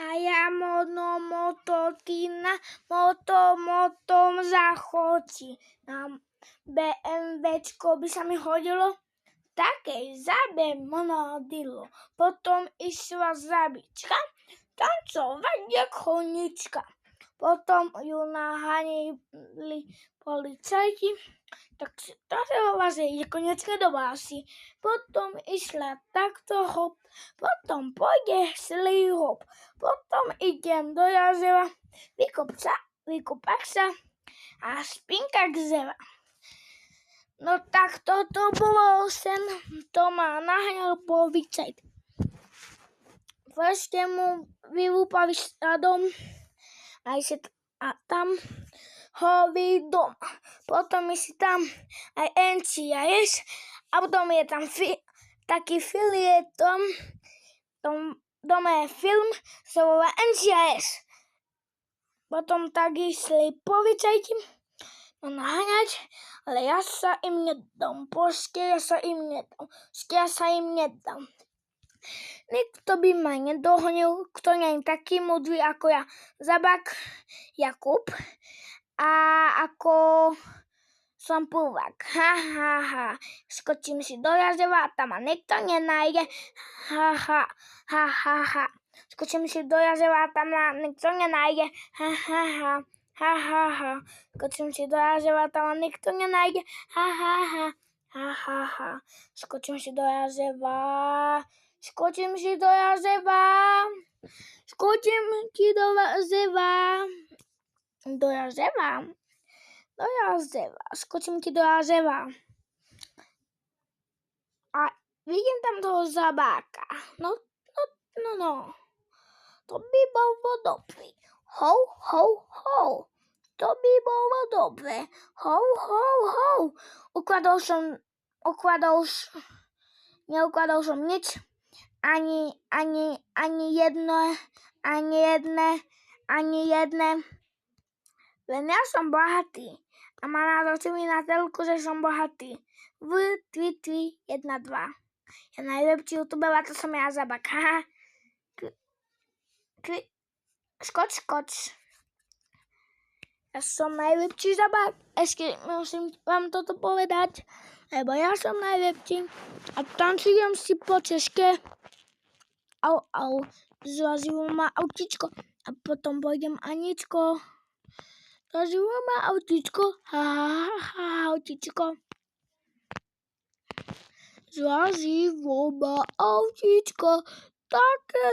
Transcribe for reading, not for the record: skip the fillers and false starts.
A ja mototina, motom zachodí. Na BMWčko by sa mi hodilo, takej zabe monodilo. Potom išla zabička, tancovať jak konička. Potom ju nahanili policajti, tak si tažovala, že je konečne do básy. Potom išla takto hop, potom pôjde slý hop. Potom idem do jazera, vykopať sa a spinka k zera. No tak toto bolo sen, to ma nahňal policajt. Ešte mu vylúpali dom, aj si tam hový dom. Potom si tam aj NCIS a potom je tam taký film, je tom dome film, sa volá NCIS. Potom tak išli policajti naháňať, ale ja sa im nedám, ja sa im nedám. Nikto by ma nedohonil, kto nie je taký múdry ako ja. Zabak Jakub a ako som púvak. Ha, ha, ha. Skočím si do jazera a tam ma nikto nenájde. Ha, ha, ha, ha, ha. Skočím si do jazera a tam ma nikto nenájde. Ha, ha, ha. Ha, ha, ha. Skočím si do jazera a tam ma nikto nenájde. Ha, ha, ha. Ha, ha, ha. Skočím si do jazera. Skočím ti do jazera. Skočím ti do jazera. A vidím tam toho zabáka. No. To by bolo dobre. Ho, ho, ho. To by bolo dobre. Ho, ho, ho. Neukladol som nič. Ani jedné. Len ja som bohatý. A ma natočili na telku, že som bohatý. 1, 2. Ja najlepší youtuber, a to som ja Zabak. Haha. Skoč. Ja som najlepší Zabak. Ešte musím vám toto povedať, lebo ja som najlepší. A tancujem si po české. Au. Zrazilo ma autičko. A potom pôjdem Aničko. Zrazilo ma autičko. Ha, autičko. Zrazilo ma autičko. Také